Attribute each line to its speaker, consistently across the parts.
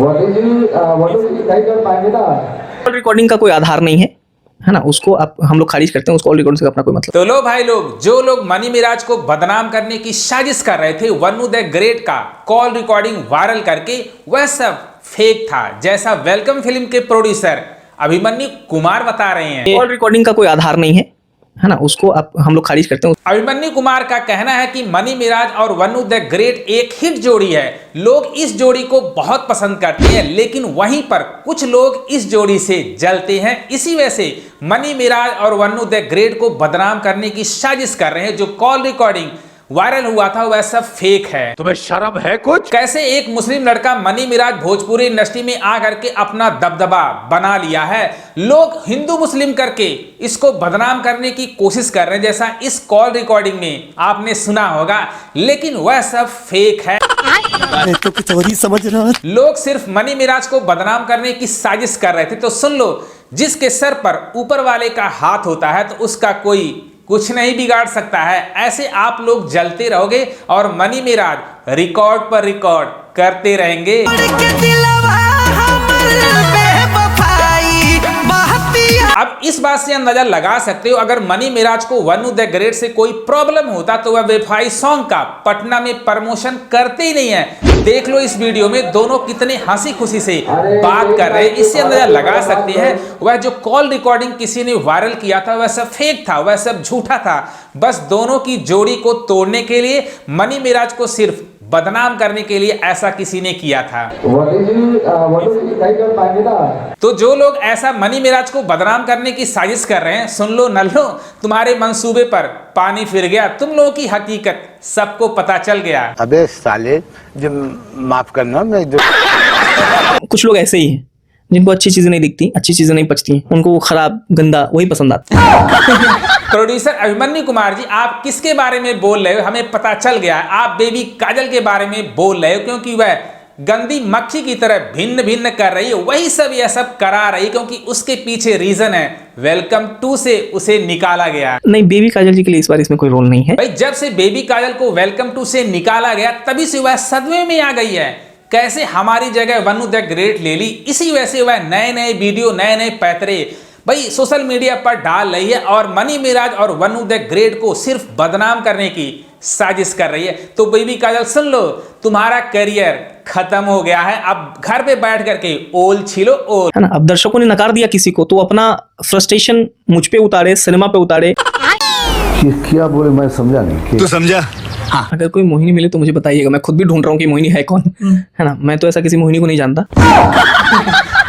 Speaker 1: Call recording का कोई आधार नहीं है ना, उसको आप हम लोग खारिज करते हैं, उसको कॉल रिकॉर्डिंग से अपना कोई मतलब।
Speaker 2: तो लो भाई लोग, जो लोग मनी मिराज को बदनाम करने की साजिश कर रहे थे वन्नू द ग्रेट का कॉल रिकॉर्डिंग वायरल करके, वह सब फेक था, जैसा वेलकम फिल्म के प्रोड्यूसर अभिमन्यु कुमार बता रहे हैं।
Speaker 1: कॉल रिकॉर्डिंग का कोई आधार नहीं है ना, उसको आप हम लोग खारिज करते हैं।
Speaker 2: अभिमन्यु कुमार का कहना है कि मनी मिराज और वन्नू द ग्रेट एक हिट जोड़ी है, लोग इस जोड़ी को बहुत पसंद करते हैं, लेकिन वहीं पर कुछ लोग इस जोड़ी से जलते हैं। इसी वजह से मनी मिराज और वन्नू द ग्रेट को बदनाम करने की साजिश कर रहे हैं। जो कॉल रिकॉर्डिंग वायरल हुआ था वह सब फेक है।
Speaker 3: तुम्हें शर्म है कुछ?
Speaker 2: कैसे एक मुस्लिम लड़का मनी मिराज भोजपुरी इंडस्ट्री में आ करके अपना दबदबा बना लिया है, लोग हिंदू मुस्लिम करके इसको बदनाम करने की कोशिश कर रहे हैं, जैसा इस कॉल रिकॉर्डिंग में आपने सुना होगा, लेकिन वह सब फेक है।
Speaker 4: तो कुछ और ही समझ रहा है।
Speaker 2: लोग सिर्फ मनी मिराज को बदनाम करने की साजिश कर रहे थे। तो सुन लो, जिसके सर पर ऊपर वाले का हाथ होता है तो उसका कोई कुछ नहीं बिगाड़ सकता है। ऐसे आप लोग जलते रहोगे और मनी मिराज रिकॉर्ड पर रिकॉर्ड करते रहेंगे। अब इस बात से अंदाजा लगा सकते हो, अगर मनी मिराज को वन्नू द ग्रेट से कोई प्रॉब्लम होता तो वह बेवफाई सॉन्ग का पटना में प्रमोशन करते ही नहीं है। देख लो इस वीडियो में दोनों कितने हंसी खुशी से बात कर रहे हैं, इससे अंदाजा लगा सकते हैं वह जो कॉल रिकॉर्डिंग किसी ने वायरल किया था वह सब फेक था, वह सब झूठा था। बस दोनों की जोड़ी को तोड़ने के लिए, मनी मिराज को सिर्फ बदनाम करने के लिए ऐसा किसी ने किया था। तो जो लोग ऐसा मनी मिराज को बदनाम करने की साजिश कर रहे हैं, सुन लो नल्लो, तुम्हारे मंसूबे पर पानी फिर गया। तुम लोगों की हकीकत सबको पता चल गया।
Speaker 3: अबे साले, जो माफ करना, मैं जो
Speaker 1: कुछ लोग ऐसे ही हैं जिनको अच्छी चीजें नहीं दिखती, अच्छी चीजें नहीं पचती, उनको वो खराब गंदा वही पसंद आता है।
Speaker 2: प्रोड्यूसर अभिमन्यु कुमार जी, आप किसके बारे में बोल रहे हो हमें पता चल गया। आप बेबी काजल के बारे में बोल रहे हो, क्योंकि वह गंदी मक्खी की तरह भिन्न भिन्न कर रही है, वही सब यह सब करा रही है, क्योंकि उसके पीछे रीजन है वेलकम 2 से उसे निकाला गया।
Speaker 1: नहीं, बेबी काजल जी के लिए इस बार इसमें कोई रोल नहीं है
Speaker 2: भाई। जब से बेबी काजल को वेलकम 2 से निकाला गया तभी से वह सदमे में आ गई है। कैसे हमारी जगह वन्नू द ग्रेट ले ली, इसी वजह से वह नए नए वीडियो, नए नए पैतरे भाई सोशल मीडिया पर डाल रही है और मनी मिराज और वन्नू द ग्रेट को सिर्फ बदनाम करने की साजिश कर रही है। तो बेबी काजल सुन लो, तुम्हारा करियर खत्म हो गया है, अब घर पे बैठ करके ओल छिलो ओल,
Speaker 1: है ना। अब दर्शकों ने नकार दिया किसी को तो अपना फ्रस्ट्रेशन मुझ पे उतारे, सिनेमा पे उतारे।
Speaker 4: क्या बोले मैं समझा नहीं।
Speaker 3: तू समझा?
Speaker 1: हाँ। अगर कोई मोहिनी मिले तो मुझे बताइएगा, मैं खुद भी ढूंढ रहा हूँ कि मोहिनी है कौन, है ना। मैं तो ऐसा किसी मोहिनी को नहीं जानता।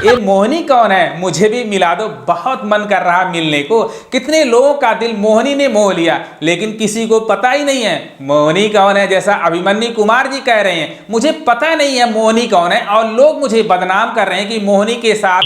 Speaker 2: ये मोहिनी कौन है, मुझे भी मिला दो, बहुत मन कर रहा मिलने को। कितने लोगों का दिल मोहिनी ने मोह लिया, लेकिन किसी को पता ही नहीं है मोहिनी कौन है। जैसा अभिमन्यु कुमार जी कह रहे हैं, मुझे पता नहीं है मोहिनी कौन है, और लोग मुझे बदनाम कर रहे हैं कि मोहिनी के साथ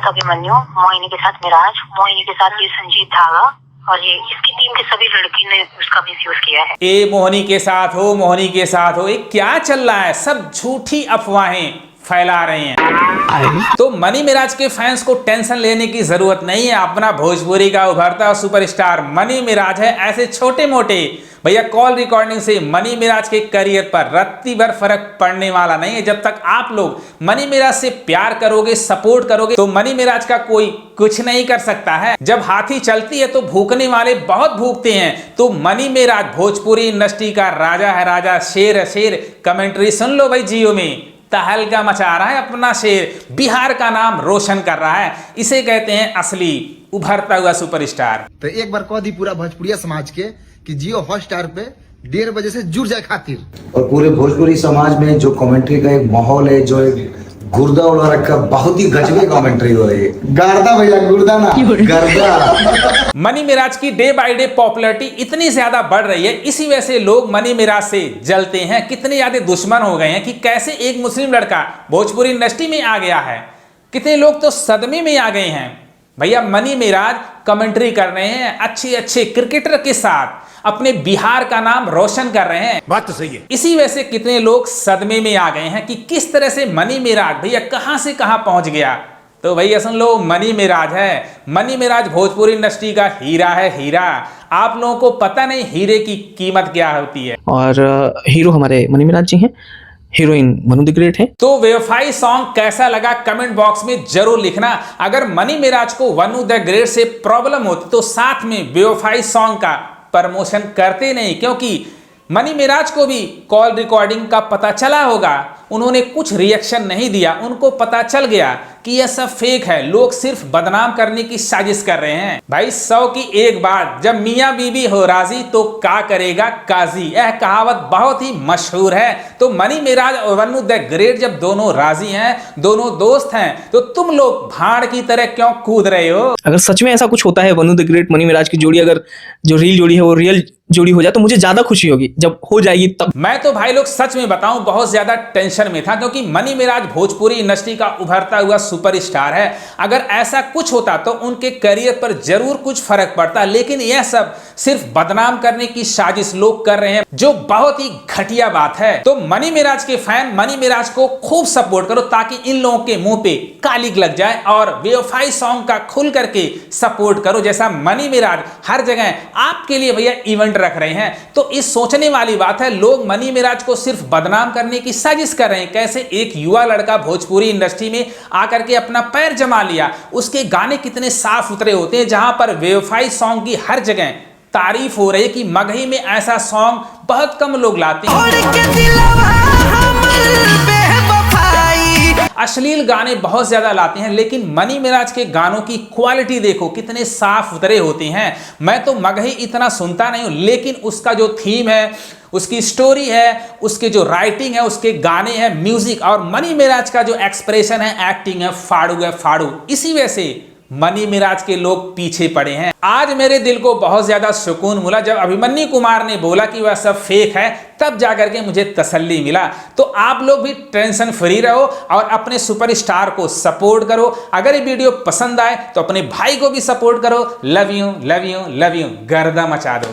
Speaker 5: अभिमन्यु, मोहिनी के साथ मिराज, मोहिनी के साथ ये संजीत धागा, और ये इसकी टीम के सभी लड़की ने उसका मिसयूज किया है।
Speaker 2: ए मोहिनी के साथ हो, मोहिनी के साथ हो, ये क्या चल रहा है? सब झूठी अफवाहें फैला रहे हैं। तो मनी मिराज के फैंस को टेंशन लेने की जरूरत नहीं है। अपना भोजपुरी का उभरता सुपरस्टार मनी मिराज है। ऐसे छोटे मोटे भैया कॉल रिकॉर्डिंग से मनी मिराज के करियर पर रत्ती भर फर्क पड़ने वाला नहीं है। जब तक आप लोग मनी मिराज से प्यार करोगे, सपोर्ट करोगे, तो मनी मिराज का कोई कुछ नहीं कर सकता है। जब हाथी चलती है तो भूखने वाले बहुत भूखते हैं। तो मनी मिराज भोजपुरी इंडस्ट्री का राजा है, राजा, शेर है शेर। कमेंट्री सुन लो भाई, जियो में तहलका मचा रहा है अपना शेर, बिहार का नाम रोशन कर रहा है। इसे कहते हैं असली उभरता हुआ सुपरस्टार।
Speaker 6: तो एक बार कह दी पूरा भोजपुरिया समाज के कि जियो हॉटस्टार पे 1:30 बजे से जुड़ जाए खातिर।
Speaker 7: और पूरे भोजपुरी समाज में जो कमेंट्री का एक माहौल है, जो एक गुर्दा उड़ा रखा, बहुत ही गजबी कमेंट्री हो रही है।
Speaker 6: गार्दा भैया, गुर्दा ना,
Speaker 7: गर्दा।
Speaker 2: मनी मिराज की डे बाय डे पॉपुलैरिटी इतनी ज्यादा बढ़ रही है, इसी वजह से लोग मनी मिराज से जलते हैं। कितने ज्यादा दुश्मन हो गए हैं कि कैसे एक मुस्लिम लड़का भोजपुरी इंडस्ट्री में आ गया है। कितने लोग तो सदमे में आ गए हैं। भैया मनी मिराज कमेंट्री कर रहे हैं अच्छे अच्छे क्रिकेटर के साथ, अपने बिहार का नाम रोशन कर रहे हैं।
Speaker 3: बात तो सही है।
Speaker 2: इसी वजह से कितने लोग सदमे में आ गए हैं कि किस तरह से मनी मिराज भैया कहां से कहां पहुंच गया। तो भैया सुन लो, मनी मिराज है, मनी मिराज भोजपुरी इंडस्ट्री का हीरा है, हीरा। आप लोगों को पता नहीं हीरे की कीमत क्या होती है।
Speaker 1: और हीरो हमारे मनी मिराज जी हैं। हीरोइन मनु द ग्रेट है।
Speaker 2: तो बेवफाई सॉन्ग कैसा लगा कमेंट बॉक्स में जरूर लिखना। अगर मनी मिराज को वनु द ग्रेट से प्रॉब्लम होती तो साथ में बेवफाई सॉन्ग का प्रमोशन करते नहीं, क्योंकि मनी मिराज को भी कॉल रिकॉर्डिंग का पता चला होगा, उन्होंने कुछ रिएक्शन नहीं दिया, उनको पता चल गया कि यह सब फेक है, लोग सिर्फ बदनाम करने की साजिश कर रहे हैं। भाई 100 की एक बात, जब मियां बीबी हो राजी तो क्या करेगा काजी, यह कहावत बहुत ही मशहूर है। तो मनी मिराज और वनु द ग्रेट जब दोनों राजी हैं, दोनों दोस्त हैं, तो तुम लोग भाड़ की तरह क्यों कूद रहे हो?
Speaker 1: अगर सच में ऐसा कुछ होता है, वनु द ग्रेट मनी मिराज की जोड़ी अगर जो रियल जोड़ी है वो रियल जोड़ी हो जाए तो मुझे ज्यादा खुशी होगी। जब हो जाएगी तब
Speaker 2: मैं तो भाई लोग सच में बताऊं बहुत ज्यादा टेंशन में था, क्योंकि मनी मिराज भोजपुरी इंडस्ट्री का उभरता हुआ सुपरस्टार है। अगर ऐसा कुछ होता तो उनके करियर पर जरूर कुछ फर्क पड़ता, लेकिन यह सब सिर्फ बदनाम करने की साजिश लोग कर रहे हैं, जो बहुत ही घटिया बात है। तो मनी मिराज के फैन मनी मिराज को खूब सपोर्ट करो ताकि इन लोगों के मुंह पे कालिक लग जाए, और बेवफाई सॉन्ग का खुल करके सपोर्ट करो, जैसा मनी मिराज हर जगह आपके लिए भैया इवेंट रख रहे हैं। तो इस सोचने वाली बात है, लोग मनी मिराज को सिर्फ बदनाम करने की साजिश कर रहे हैं। कैसे एक युवा लड़का भोजपुरी इंडस्ट्री में आकर के अपना पैर जमा लिया, उसके गाने कितने साफ सुथरे होते हैं, जहां पर बेवफाई सॉन्ग की हर जगह तारीफ हो रही है कि मगही में ऐसा सॉन्ग बहुत कम लोग लाते हैं। अश्लील गाने बहुत ज्यादा लाते हैं, लेकिन मनी मिराज के गानों की क्वालिटी देखो कितने साफ सुथरे होते हैं। मैं तो मगही इतना सुनता नहीं हूं, लेकिन उसका जो थीम है, उसकी स्टोरी है, उसके जो राइटिंग है, उसके गाने हैं, म्यूजिक, और मनी मिराज का जो एक्सप्रेशन है, एक्टिंग है फाड़ू। इसी वजह से मनी मिराज के लोग पीछे पड़े हैं। आज मेरे दिल को बहुत ज्यादा सुकून मिला जब अभिमन्यु कुमार ने बोला कि वह सब फेक है, तब जाकर के मुझे तसल्ली मिला। तो आप लोग भी टेंशन फ्री रहो और अपने सुपरस्टार को सपोर्ट करो। अगर ये वीडियो पसंद आए तो अपने भाई को भी सपोर्ट करो। लव यू, गर्दा मचा दो।